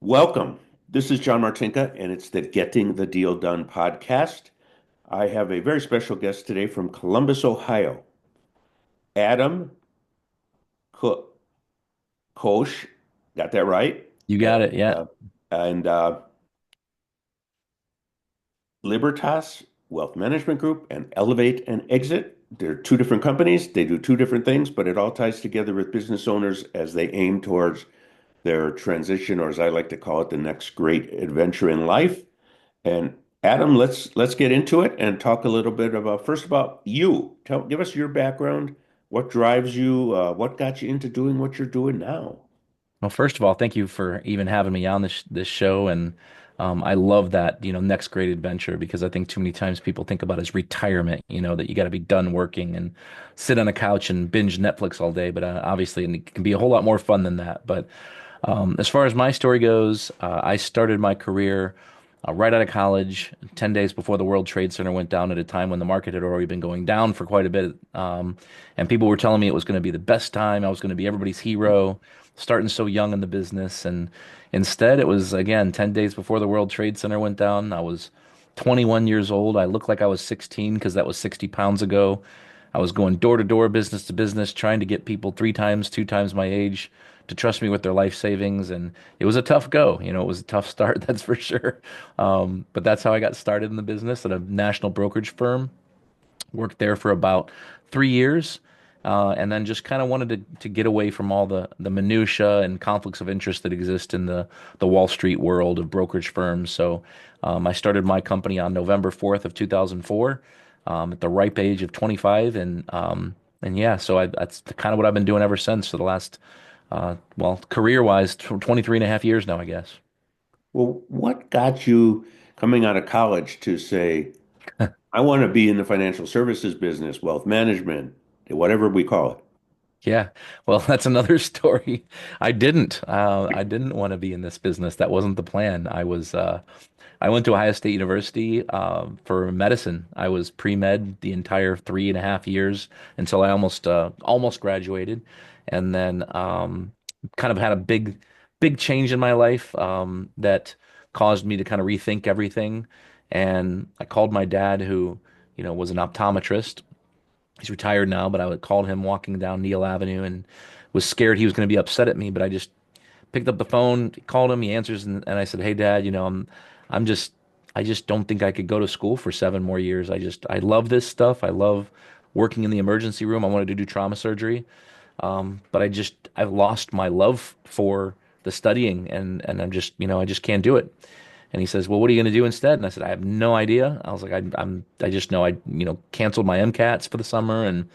Welcome. This is John Martinka, and it's the Getting the Deal Done podcast. I have a very special guest today from Columbus, Ohio, Adam Ko- Kosh. Got that right? You And, got it. Yeah. uh, and Libertas Wealth Management Group and Elevate and Exit. They're two different companies. They do two different things, but it all ties together with business owners as they aim towards their transition, or as I like to call it, the next great adventure in life. And Adam, let's get into it and talk a little bit about first about you. Give us your background, what drives you, what got you into doing what you're doing now. Well, first of all, thank you for even having me on this show, and I love that next great adventure because I think too many times people think about as retirement, that you got to be done working and sit on a couch and binge Netflix all day, but obviously it can be a whole lot more fun than that. But as far as my story goes, I started my career right out of college, 10 days before the World Trade Center went down at a time when the market had already been going down for quite a bit. And people were telling me it was going to be the best time. I was going to be everybody's hero, starting so young in the business. And instead, it was, again, 10 days before the World Trade Center went down. I was 21 years old. I looked like I was 16 because that was 60 pounds ago. I was going door to door, business to business, trying to get people three times, two times my age to trust me with their life savings. And it was a tough go. It was a tough start, that's for sure. But that's how I got started in the business at a national brokerage firm. Worked there for about 3 years. And then just kind of wanted to get away from all the minutia and conflicts of interest that exist in the Wall Street world of brokerage firms. So I started my company on November 4th of 2004 at the ripe age of 25. And yeah, so that's kind of what I've been doing ever since for the last, well, career-wise, 23 and a half years now, I guess. Well, what got you coming out of college to say, I want to be in the financial services business, wealth management, whatever we call it? Yeah, well, that's another story. I didn't want to be in this business. That wasn't the plan. I went to Ohio State University for medicine. I was pre-med the entire 3.5 years until I almost graduated, and then kind of had a big change in my life that caused me to kind of rethink everything. And I called my dad, who was an optometrist. He's retired now, but I would called him walking down Neal Avenue and was scared he was going to be upset at me. But I just picked up the phone, called him, he answers, and I said, "Hey, Dad, I'm just, I just don't think I could go to school for 7 more years. I love this stuff. I love working in the emergency room. I wanted to do trauma surgery, but I've lost my love for the studying, and I just can't do it." And he says, "Well, what are you going to do instead?" And I said, "I have no idea." I was like, I just know I canceled my MCATs for the summer." And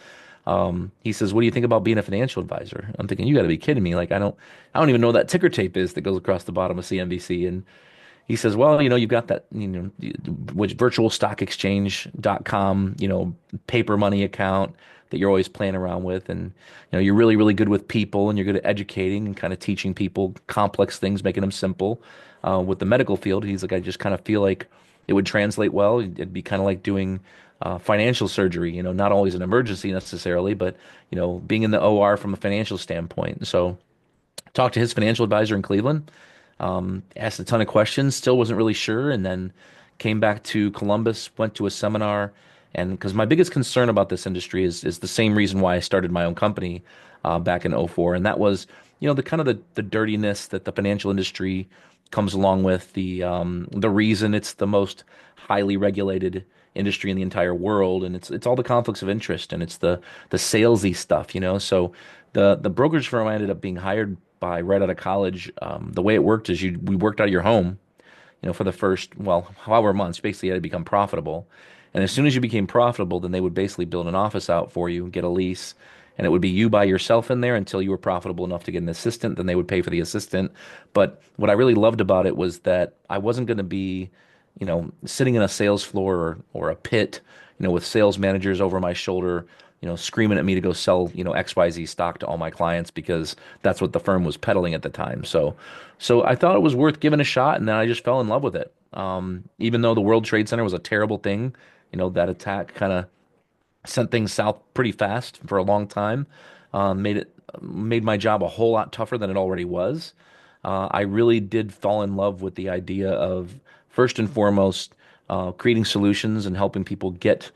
he says, "What do you think about being a financial advisor?" I'm thinking, you got to be kidding me. Like, I don't even know what that ticker tape is that goes across the bottom of CNBC. And he says, "Well, you've got that, which virtualstockexchange.com, paper money account that you're always playing around with. And, you're really, really good with people and you're good at educating and kind of teaching people complex things, making them simple. With the medical field," he's like, "I just kind of feel like it would translate well. It'd be kind of like doing financial surgery, not always an emergency necessarily, but, being in the OR from a financial standpoint." So talked to his financial advisor in Cleveland, asked a ton of questions, still wasn't really sure, and then came back to Columbus, went to a seminar, and because my biggest concern about this industry is the same reason why I started my own company back in '04, and that was, the kind of the dirtiness that the financial industry comes along with, the reason it's the most highly regulated industry in the entire world, and it's all the conflicts of interest, and it's the salesy stuff, so the brokerage firm I ended up being hired by right out of college, the way it worked is we worked out of your home, for the first, well, however months. Basically, you had to become profitable. And as soon as you became profitable, then they would basically build an office out for you, get a lease, and it would be you by yourself in there until you were profitable enough to get an assistant. Then they would pay for the assistant. But what I really loved about it was that I wasn't going to be, sitting in a sales floor or a pit, with sales managers over my shoulder, screaming at me to go sell, XYZ stock to all my clients because that's what the firm was peddling at the time. So I thought it was worth giving a shot, and then I just fell in love with it. Even though the World Trade Center was a terrible thing, that attack kind of sent things south pretty fast for a long time. Made my job a whole lot tougher than it already was. I really did fall in love with the idea of first and foremost creating solutions and helping people get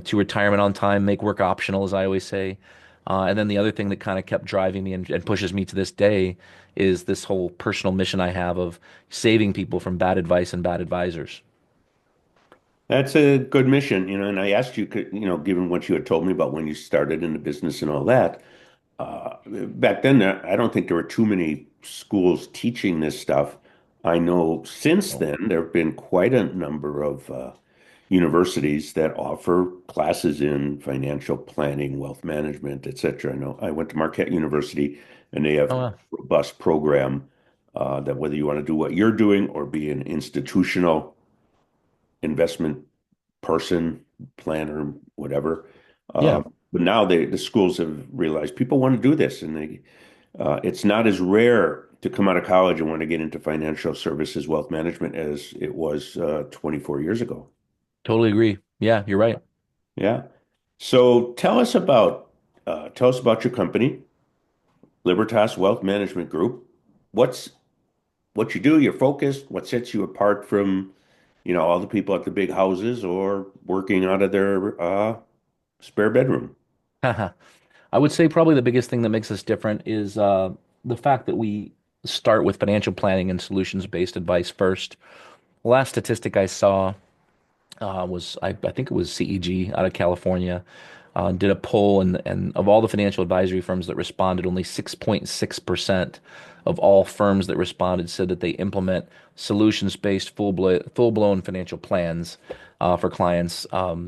to retirement on time, make work optional, as I always say. And then the other thing that kind of kept driving me and pushes me to this day is this whole personal mission I have of saving people from bad advice and bad advisors. That's a good mission, and I asked you, given what you had told me about when you started in the business and all that, back then, I don't think there were too many schools teaching this stuff. I know since Oh, then, there have been quite a number of universities that offer classes in financial planning, wealth management, et cetera. I know I went to Marquette University, and they have a wow. robust program that whether you want to do what you're doing or be an institutional investment person, planner, whatever. Yeah, But now the schools have realized people want to do this, and it's not as rare to come out of college and want to get into financial services, wealth management as it was 24 years ago. totally agree. Yeah, you're right. Yeah. So tell us about your company, Libertas Wealth Management Group. What's what you do, your focus, what sets you apart from, all the people at the big houses or working out of their spare bedroom. I would say probably the biggest thing that makes us different is the fact that we start with financial planning and solutions-based advice first. Last statistic I saw I think it was CEG out of California, did a poll, and of all the financial advisory firms that responded, only 6.6% of all firms that responded said that they implement solutions-based full-blown financial plans for clients.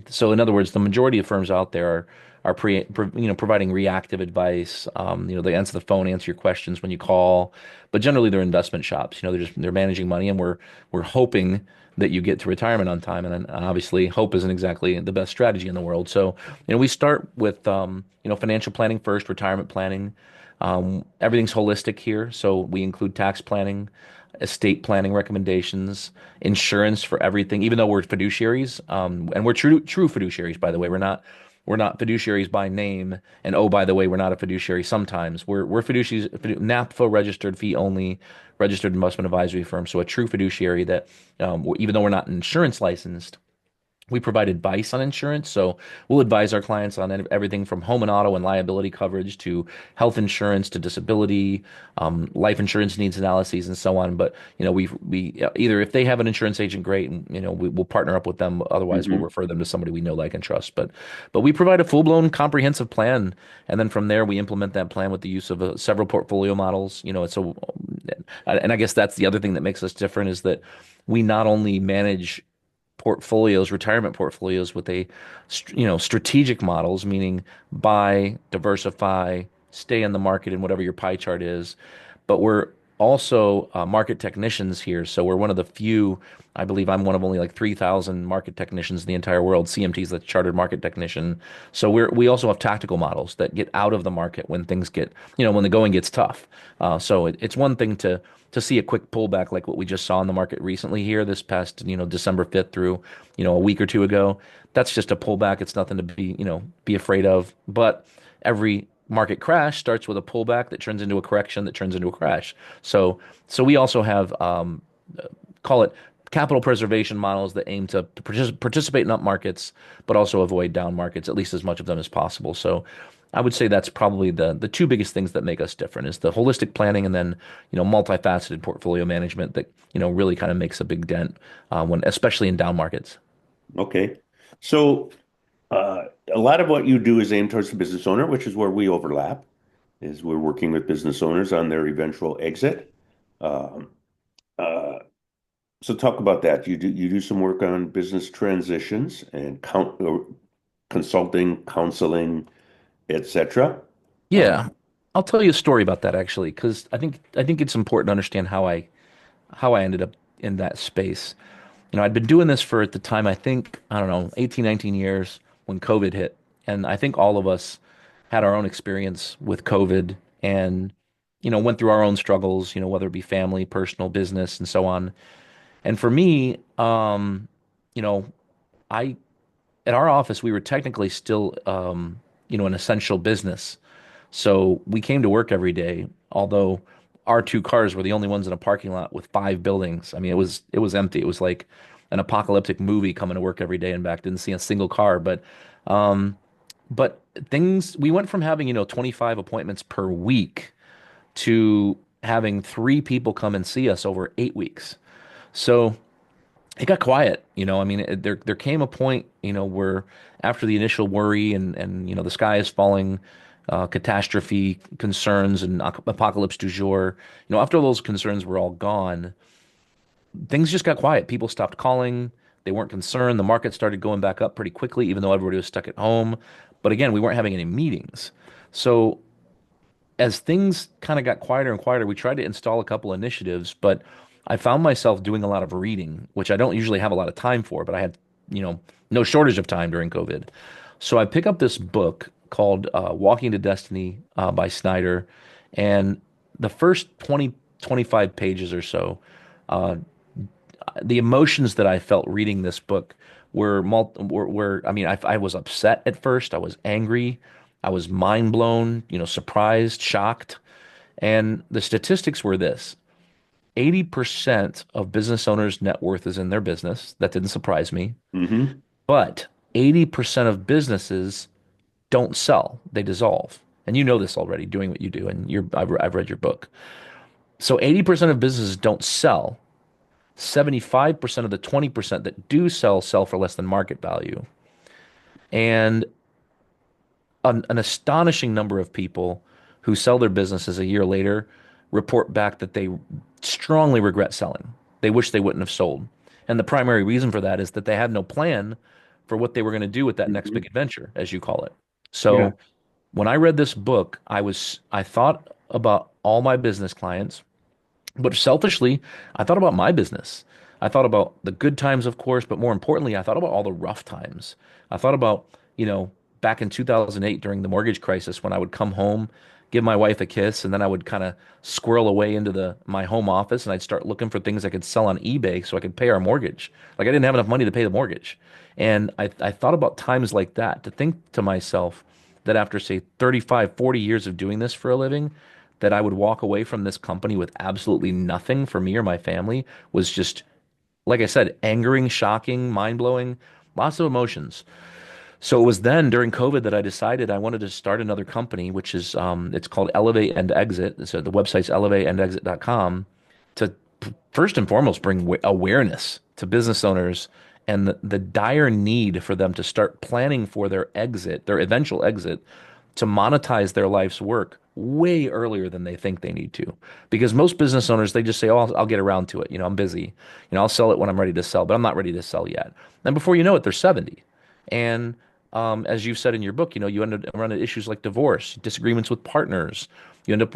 So in other words, the majority of firms out there are providing reactive advice. They answer the phone, answer your questions when you call, but generally they're investment shops. They're managing money, and we're hoping that you get to retirement on time. And then obviously, hope isn't exactly the best strategy in the world. So, we start with financial planning first, retirement planning. Everything's holistic here, so we include tax planning, estate planning recommendations, insurance for everything. Even though we're fiduciaries, and we're true fiduciaries, by the way, we're not fiduciaries by name. And oh, by the way, we're not a fiduciary sometimes. We're fiduciaries, NAPFA registered, fee only, registered investment advisory firm. So a true fiduciary that, even though we're not insurance licensed, we provide advice on insurance. So we'll advise our clients on everything from home and auto and liability coverage to health insurance to disability, life insurance needs analyses, and so on. But we either if they have an insurance agent, great, and we'll partner up with them. Otherwise, we'll Hmm. refer them to somebody we know, like, and trust. But we provide a full blown comprehensive plan, and then from there we implement that plan with the use of several portfolio models. And I guess that's the other thing that makes us different is that we not only manage portfolios, retirement portfolios with strategic models, meaning buy, diversify, stay in the market in whatever your pie chart is. But we're also market technicians here. So we're one of the few, I believe I'm one of only like 3,000 market technicians in the entire world. CMT is the chartered market technician. So we also have tactical models that get out of the market when things get, when the going gets tough. So it's one thing to see a quick pullback like what we just saw in the market recently here this past, December 5th through, a week or two ago. That's just a pullback. It's nothing to be afraid of. But every market crash starts with a pullback that turns into a correction that turns into a crash. So we also have call it capital preservation models that aim to participate in up markets, but also avoid down markets, at least as much of them as possible. So I would say that's probably the two biggest things that make us different is the holistic planning and then, multifaceted portfolio management that, really kind of makes a big dent when, especially in down markets. Okay. So a lot of what you do is aimed towards the business owner, which is where we overlap, is we're working with business owners on their eventual exit. Um, uh, so talk about that. You do some work on business transitions and consulting, counseling, etc. Yeah. I'll tell you a story about that actually, because I think it's important to understand how I ended up in that space. I'd been doing this for at the time, I don't know, 18, 19 years when COVID hit. And I think all of us had our own experience with COVID and, went through our own struggles, whether it be family, personal, business, and so on. And for me, you know, I at our office, we were technically still, an essential business. So we came to work every day, although our two cars were the only ones in a parking lot with five buildings. I mean, it was empty. It was like an apocalyptic movie coming to work every day and back. Didn't see a single car, um, but things we went from having, 25 appointments per week to having three people come and see us over 8 weeks. So it got quiet, I mean, there came a point, where after the initial worry and the sky is falling, catastrophe concerns and apocalypse du jour, after those concerns were all gone, things just got quiet. People stopped calling. They weren't concerned. The market started going back up pretty quickly, even though everybody was stuck at home. But again, we weren't having any meetings. So as things kind of got quieter and quieter, we tried to install a couple initiatives, but I found myself doing a lot of reading, which I don't usually have a lot of time for, but I had, you know, no shortage of time during COVID. So I pick up this book called Walking to Destiny by Snyder, and the first 20, 25 pages or so, uh, the emotions that I felt reading this book were I mean, I was upset at first, I was angry, I was mind blown, surprised, shocked. And the statistics were this: 80% of business owners' net worth is in their business. That didn't surprise me. Hmm. But 80% of businesses don't sell, they dissolve. And you know this already doing what you do. And I've read your book. So 80% of businesses don't sell. 75% of the 20% that do sell for less than market value. And an astonishing number of people who sell their businesses a year later report back that they strongly regret selling. They wish they wouldn't have sold. And the primary reason for that is that they had no plan for what they were going to do with that next big Hmm. adventure, as you call it. Yeah. So when I read this book, I thought about all my business clients, but selfishly, I thought about my business. I thought about the good times, of course, but more importantly, I thought about all the rough times. I thought about, back in 2008 during the mortgage crisis when I would come home, give my wife a kiss, and then I would kind of squirrel away into the my home office and I'd start looking for things I could sell on eBay so I could pay our mortgage. Like I didn't have enough money to pay the mortgage. And I thought about times like that to think to myself that after say 35, 40 years of doing this for a living, that I would walk away from this company with absolutely nothing for me or my family was just, like I said, angering, shocking, mind blowing, lots of emotions. So it was then during COVID that I decided I wanted to start another company, which is it's called Elevate and Exit. So the website's elevateandexit.com to first and foremost bring awareness to business owners and the dire need for them to start planning for their exit, their eventual exit, to monetize their life's work way earlier than they think they need to. Because most business owners, they just say, "Oh, I'll get around to it. I'm busy. I'll sell it when I'm ready to sell, but I'm not ready to sell yet." And before you know it, they're 70. And as you said in your book, you end up running issues like divorce, disagreements with partners. You end up,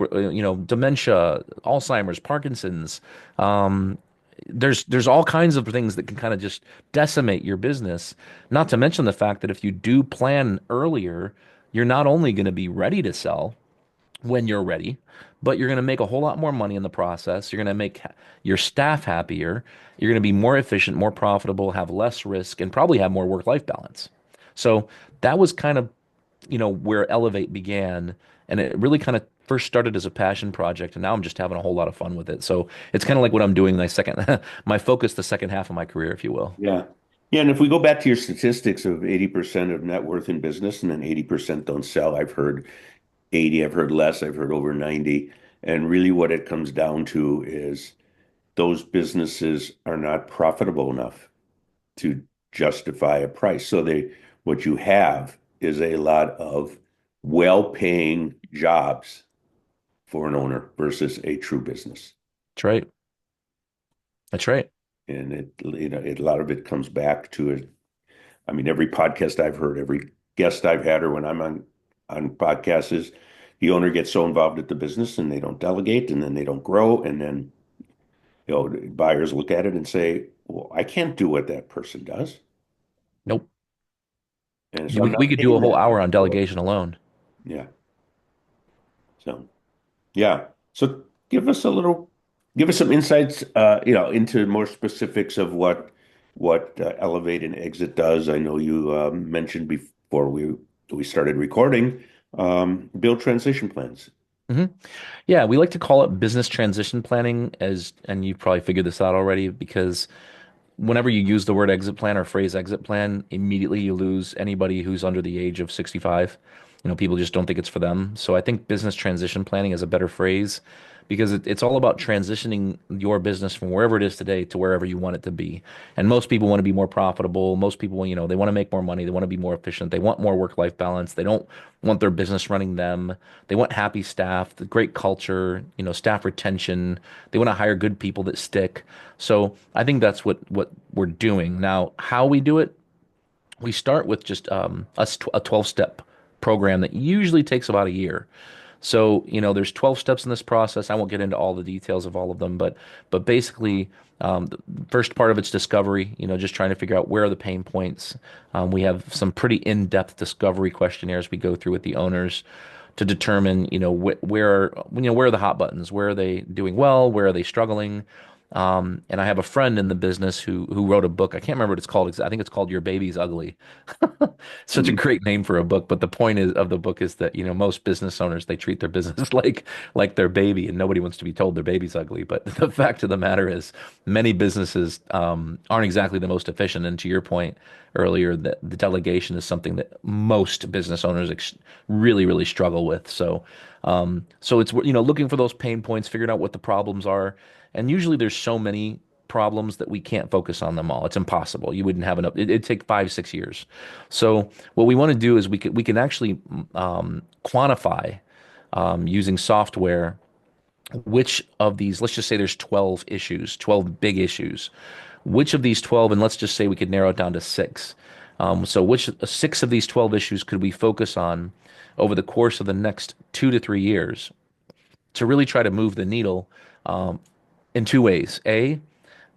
dementia, Alzheimer's, Parkinson's. Um, there's all kinds of things that can kind of just decimate your business. Not to mention the fact that if you do plan earlier, you're not only going to be ready to sell when you're ready, but you're going to make a whole lot more money in the process. You're going to make your staff happier. You're going to be more efficient, more profitable, have less risk, and probably have more work-life balance. So that was kind of, where Elevate began. And it really kind of first started as a passion project. And now I'm just having a whole lot of fun with it. So it's kind of like what I'm doing my focus, the second half of my career, if you will. Yeah. Yeah. And if we go back to your statistics of 80% of net worth in business and then 80% don't sell, I've heard 80, I've heard less, I've heard over 90. And really what it comes down to is those businesses are not profitable enough to justify a price. So what you have is a lot of well-paying jobs for an owner versus a true business. That's right. That's right. And a lot of it comes back to it. I mean, every podcast I've heard, every guest I've had, or when I'm on podcasts, is the owner gets so involved with the business and they don't delegate, and then they don't grow, and then buyers look at it and say, "Well, I can't do what that person does, Nope. and so I'm We not could do a paying whole that hour much on for it." delegation alone. Yeah. So yeah. So give us some insights, into more specifics of what Elevate and Exit does. I know you mentioned before we started recording, build transition plans. Hmm. Yeah, we like to call it business transition planning and you probably figured this out already because whenever you use the word exit plan or phrase exit plan, immediately you lose anybody who's under the age of 65. People just don't think it's for them. So I think business transition planning is a better phrase because it's all about transitioning your business from wherever it is today to wherever you want it to be. And most people want to be more profitable. Most people, they want to make more money. They want to be more efficient. They want more work-life balance. They don't want their business running them. They want happy staff, the great culture, staff retention. They want to hire good people that stick. So I think that's what we're doing now. How we do it, we start with just a 12-step program that usually takes about a year. So, there's 12 steps in this process. I won't get into all the details of all of them, but basically, the first part of it's discovery, just trying to figure out where are the pain points. We have some pretty in-depth discovery questionnaires we go through with the owners to determine, where are the hot buttons? Where are they doing well? Where are they struggling? And I have a friend in the business who wrote a book. I can't remember what it's called. I think it's called Your Baby's Ugly. Such a Mhm. great name for a book, but the point of the book is that, most business owners, they treat their business like their baby, and nobody wants to be told their baby's ugly. But the fact of the matter is, many businesses aren't exactly the most efficient. And to your point earlier, that the delegation is something that most business owners really, really struggle with. So it's looking for those pain points, figuring out what the problems are, and usually there's so many problems that we can't focus on them all. It's impossible. You wouldn't have enough. It'd take 5, 6 years. So what we want to do is we can actually quantify using software which of these. Let's just say there's 12 issues, 12 big issues. Which of these 12, and let's just say we could narrow it down to six. So which six of these 12 issues could we focus on over the course of the next 2 to 3 years to really try to move the needle in two ways. A,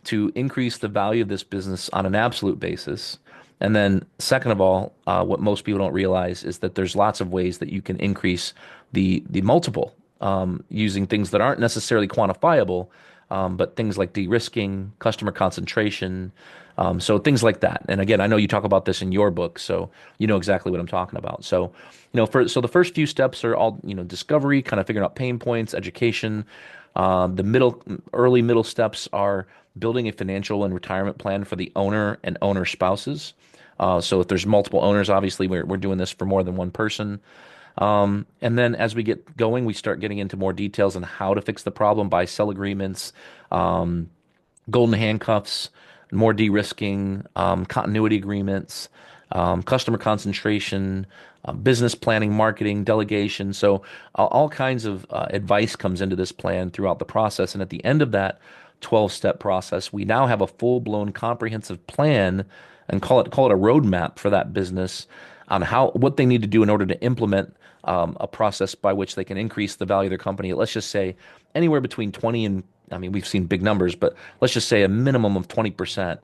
to increase the value of this business on an absolute basis. And then, second of all, what most people don't realize is that there's lots of ways that you can increase the multiple using things that aren't necessarily quantifiable, but things like de-risking, customer concentration, so things like that. And again, I know you talk about this in your book, so you know exactly what I'm talking about. So, so the first few steps are all, discovery, kind of figuring out pain points, education. The early middle steps are building a financial and retirement plan for the owner and owner spouses. So if there's multiple owners, obviously we're doing this for more than one person. And then as we get going, we start getting into more details on how to fix the problem, buy sell agreements, um, golden handcuffs, more de-risking, continuity agreements, customer concentration, business planning, marketing, delegation. So all kinds of advice comes into this plan throughout the process. And at the end of that 12-step process, we now have a full-blown comprehensive plan and call it a roadmap for that business on what they need to do in order to implement a process by which they can increase the value of their company. Let's just say anywhere between 20 and I mean, we've seen big numbers, but let's just say a minimum of 20%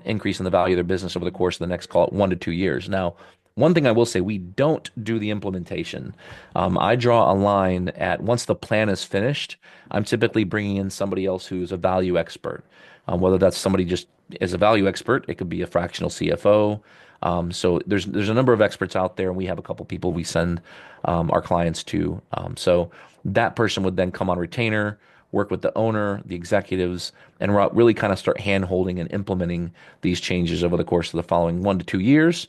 increase in the value of their business over the course of the next, call it 1 to 2 years. Now, one thing I will say, we don't do the implementation. I draw a line at once the plan is finished, I'm typically bringing in somebody else who's a value expert. Whether that's somebody just as a value expert, it could be a fractional CFO. So there's a number of experts out there, and we have a couple people we send our clients to. So that person would then come on retainer, work with the owner, the executives, and really kind of start hand holding and implementing these changes over the course of the following 1 to 2 years.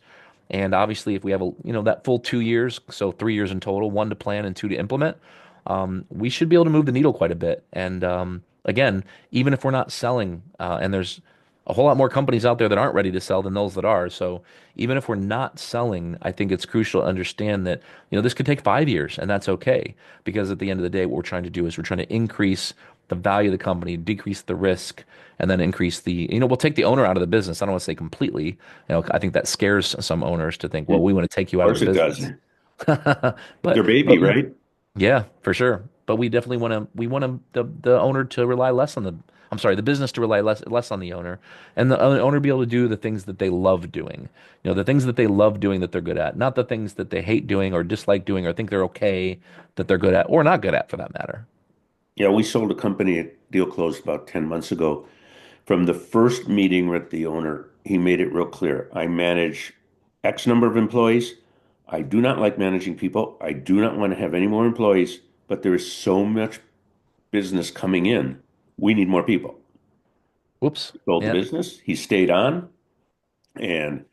And obviously, if we have that full 2 years, so 3 years in total, one to plan and two to implement, we should be able to move the needle quite a bit. And again, even if we're not selling, and there's a whole lot more companies out there that aren't ready to sell than those that are. So even if we're not selling, I think it's crucial to understand that, this could take 5 years and that's okay. Because at the end of the day, what we're trying to do is we're trying to increase the value of the company, decrease the risk, and then increase we'll take the owner out of the business. I don't want to say completely. I think that scares some owners to think, well, Of we want to take you out of the course it does. business. Their But baby, right? yeah, for sure. But we definitely want the owner to rely less on the business to rely less on the owner, and the owner be able to do the things that they love doing. The things that they love doing that they're good at, not the things that they hate doing or dislike doing or think they're okay that they're good at or not good at for that matter. Yeah, we sold a company, a deal closed about 10 months ago. From the first meeting with the owner, he made it real clear. I manage X number of employees. I do not like managing people. I do not want to have any more employees. but there is so much business coming in. We need more people. Whoops. He sold the Yeah, business. He stayed on, and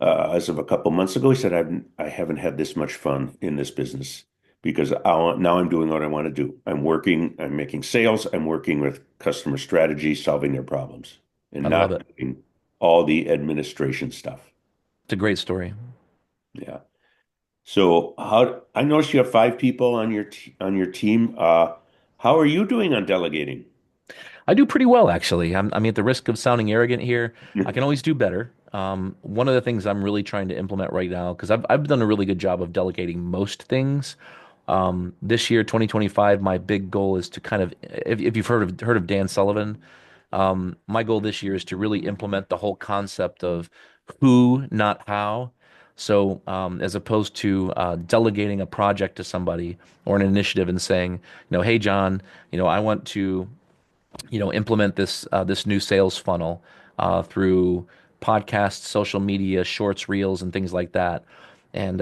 as of a couple months ago, he said, I haven't had this much fun in this business because now I'm doing what I want to do. I'm working, I'm making sales, I'm working with customer strategy, solving their problems, I and love not it. doing all the administration stuff. It's a great story. Yeah. So how I noticed you have five people on on your team. How are you doing on delegating? I do pretty well, actually. I mean, at the risk of sounding arrogant here, I can always do better. One of the things I'm really trying to implement right now, because I've done a really good job of delegating most things. This year, 2025, my big goal is to kind of, if you've heard of Dan Sullivan, my goal this year is to really implement the whole concept of who, not how. So, as opposed to delegating a project to somebody or an initiative and saying, hey, John, I want to implement this new sales funnel through podcasts, social media, shorts, reels, and things like that. And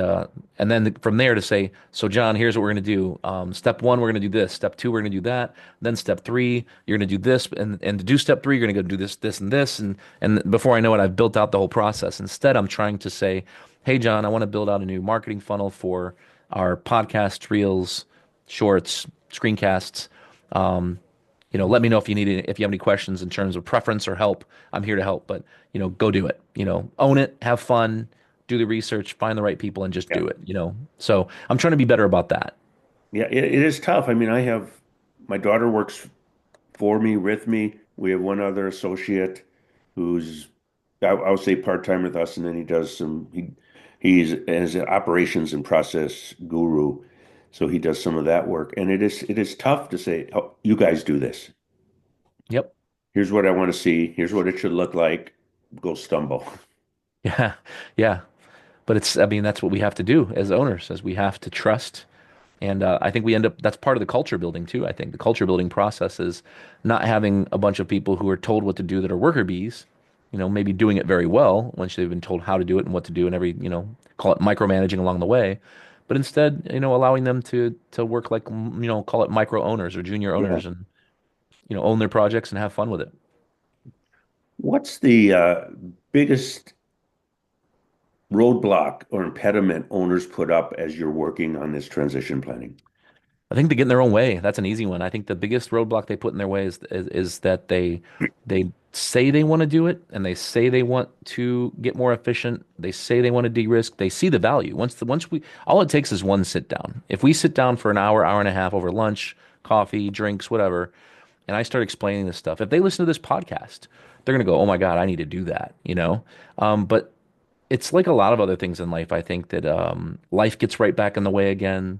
then from there to say, so John, here's what we're going to do. Step one, we're going to do this. Step two, we're going to do that. Then step three, you're going to do this. And to do step three, you're going to go do this, this, and this. And before I know it, I've built out the whole process. Instead, I'm trying to say, hey, John, I want to build out a new marketing funnel for our podcast, reels, shorts, screencasts. Let me know if if you have any questions in terms of preference or help. I'm here to help, but go do it. Own it, have fun, do the research, find the right people, and just Yeah. do it. So I'm trying to be better about that. Yeah, it is tough. I mean, I have my daughter works for me, with me. We have one other associate who's, I'll say part-time with us, and then he does he's as an operations and process guru. So he does some of that work. And it is tough to say, oh, you guys do this. Yep. Here's what I want to see. Here's what it should look like. Go stumble. Yeah. Yeah. But I mean, that's what we have to do as owners, as we have to trust. And I think we end up, that's part of the culture building too. I think the culture building process is not having a bunch of people who are told what to do that are worker bees, maybe doing it very well once they've been told how to do it and what to do and call it micromanaging along the way. But instead, allowing them to work like, call it micro owners or junior Yeah. owners and, own their projects and have fun with it. What's the biggest roadblock or impediment owners put up as you're working on this transition planning? I think they get in their own way. That's an easy one. I think the biggest roadblock they put in their way is that they say they want to do it and they say they want to get more efficient. They say they want to de-risk. They see the value. Once we all it takes is one sit down. If we sit down for an hour, hour and a half over lunch, coffee, drinks, whatever, and I start explaining this stuff, if they listen to this podcast, they're gonna go, "Oh my God, I need to do that." But it's like a lot of other things in life. I think that life gets right back in the way again.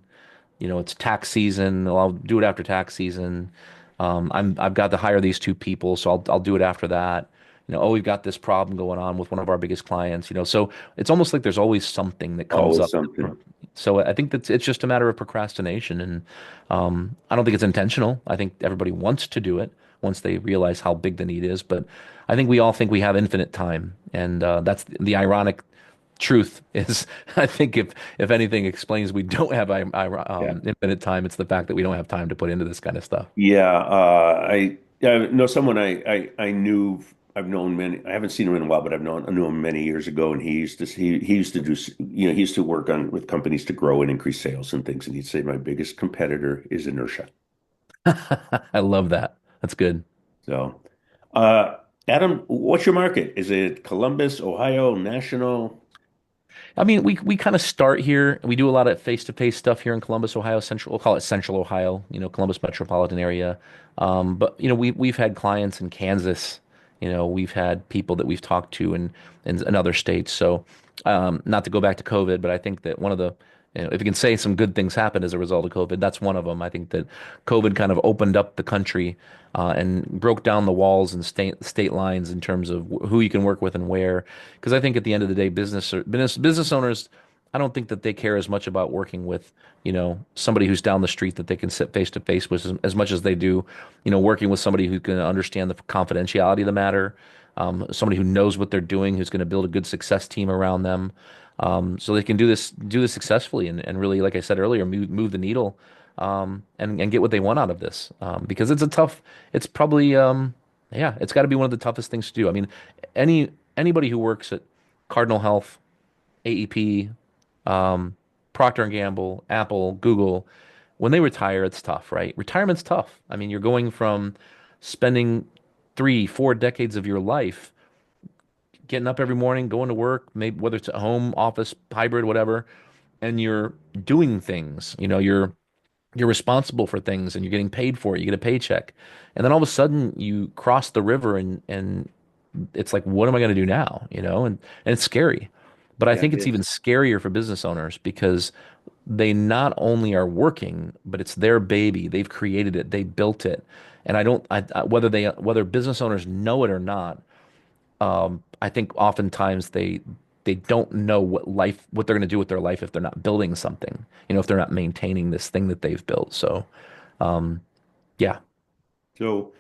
It's tax season. Well, I'll do it after tax season. I've got to hire these two people, so I'll do it after that. Oh, we've got this problem going on with one of our biggest clients. So it's almost like there's always something that comes Always up. something. So I think that it's just a matter of procrastination, and I don't think it's intentional. I think everybody wants to do it once they realize how big the need is, but I think we all think we have infinite time, and that's the ironic truth is I think if anything explains we don't have Yeah. infinite time, it's the fact that we don't have time to put into this kind of stuff. Yeah. I know someone I knew. I've known many. I haven't seen him in a while, but I knew him many years ago, and he used to do he used to work on with companies to grow and increase sales and things, and he'd say my biggest competitor is inertia. I love that. That's good. So, uh, Adam, what's your market? Is it Columbus, Ohio, national? I mean, we kind of start here. We do a lot of face-to-face stuff here in Columbus, Ohio, Central. We'll call it Central Ohio, Columbus metropolitan area. But we've had clients in Kansas. We've had people that we've talked to in other states. So, not to go back to COVID, but I think that one of the if you can say some good things happened as a result of COVID, that's one of them. I think that COVID kind of opened up the country and broke down the walls and state lines in terms of who you can work with and where. Because I think at the end of the day, business owners, I don't think that they care as much about working with somebody who's down the street that they can sit face to face with as much as they do working with somebody who can understand the confidentiality of the matter, somebody who knows what they're doing, who's going to build a good success team around them, so they can do this successfully and really, like I said earlier, move the needle and get what they want out of this. Because it's a tough, it's probably, yeah, it's got to be one of the toughest things to do. I mean, anybody who works at Cardinal Health, AEP, um, Procter and Gamble, Apple, Google, when they retire, it's tough, right? Retirement's tough. I mean, you're going from spending 3, 4 decades of your life getting up every morning, going to work, maybe whether it's at home, office, hybrid, whatever, and you're doing things. You're responsible for things and you're getting paid for it. You get a paycheck. And then all of a sudden you cross the river and it's like, what am I going to do now? And it's scary. But I Yeah, it think it's even is. scarier for business owners because they not only are working, but it's their baby. They've created it. They built it. And whether business owners know it or not, I think oftentimes they don't know what they're going to do with their life if they're not building something, if they're not maintaining this thing that they've built. So, um, yeah, So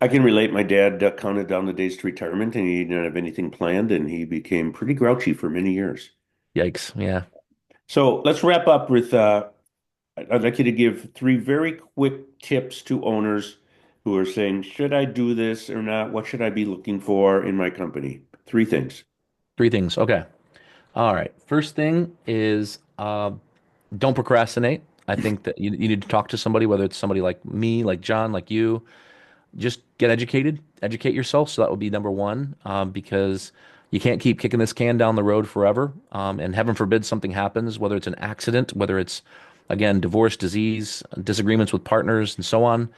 I can relate. My dad counted down the days to retirement and he didn't have anything planned and he became pretty grouchy for many years. yikes, yeah, So let's wrap up with I'd like you to give three very quick tips to owners who are saying, should I do this or not? What should I be looking for in my company? Three things. three things. Okay, all right. First thing is don't procrastinate. I think that you need to talk to somebody, whether it's somebody like me, like John, like you. Just get educated, educate yourself. So that would be number one, because you can't keep kicking this can down the road forever. And heaven forbid something happens, whether it's an accident, whether it's, again, divorce, disease, disagreements with partners, and so on.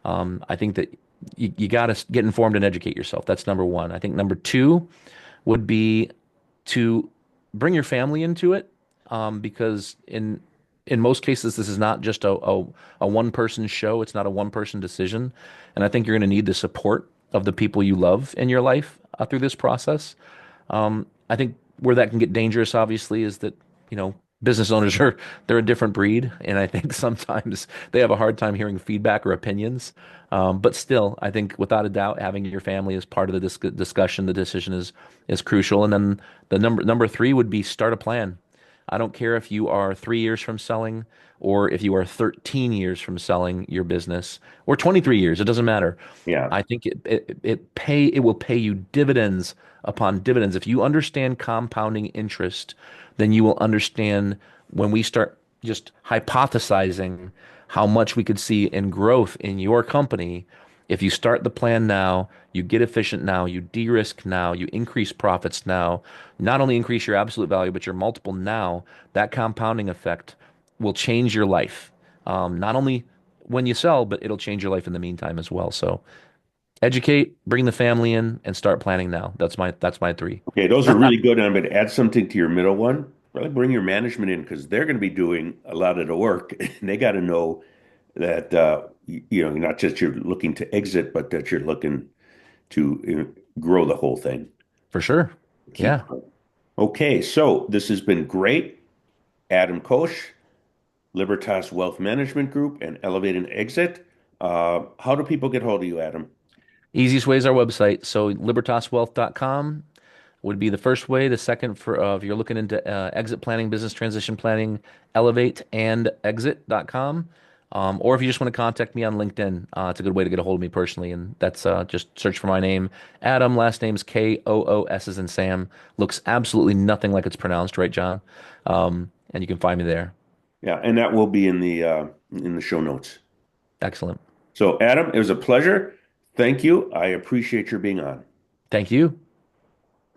I think that you got to get informed and educate yourself. That's number one. I think number two would be to bring your family into it, because in most cases this is not just a one person show. It's not a one person decision, and I think you're going to need the support of the people you love in your life through this process. I think where that can get dangerous, obviously, is that business owners they're a different breed, and I think sometimes they have a hard time hearing feedback or opinions. But still, I think without a doubt, having your family as part of the discussion, the decision is crucial. And then the number three would be start a plan. I don't care if you are 3 years from selling or if you are 13 years from selling your business or 23 years. It doesn't matter. Yeah. I think it will pay you dividends upon dividends. If you understand compounding interest, then you will understand when we start just hypothesizing how much we could see in growth in your company. If you start the plan now, you get efficient now, you de-risk now, you increase profits now, not only increase your absolute value, but your multiple now, that compounding effect will change your life. Not only when you sell, but it'll change your life in the meantime as well. So educate, bring the family in, and start planning now. That's my three. Okay, those are really good. And I'm going to add something to your middle one. Really bring your management in because they're going to be doing a lot of the work. And they got to know that not just you're looking to exit, but that you're looking to grow the whole thing. For sure. Keep. Yeah. Okay, so this has been great. Adam Koch, Libertas Wealth Management Group, and Elevate and Exit. How do people get hold of you, Adam? Easiest way is our website. So libertaswealth.com would be the first way. The second, for if you're looking into exit planning, business transition planning, elevate and exit.com. Or if you just want to contact me on LinkedIn, it's a good way to get a hold of me personally. And that's just search for my name, Adam. Last name's Koos as in Sam. Looks absolutely nothing like it's pronounced, right, John? And you can find me there. Yeah, and that will be in the show notes. Excellent. So, Adam, it was a pleasure. Thank you. I appreciate your being on. Thank you.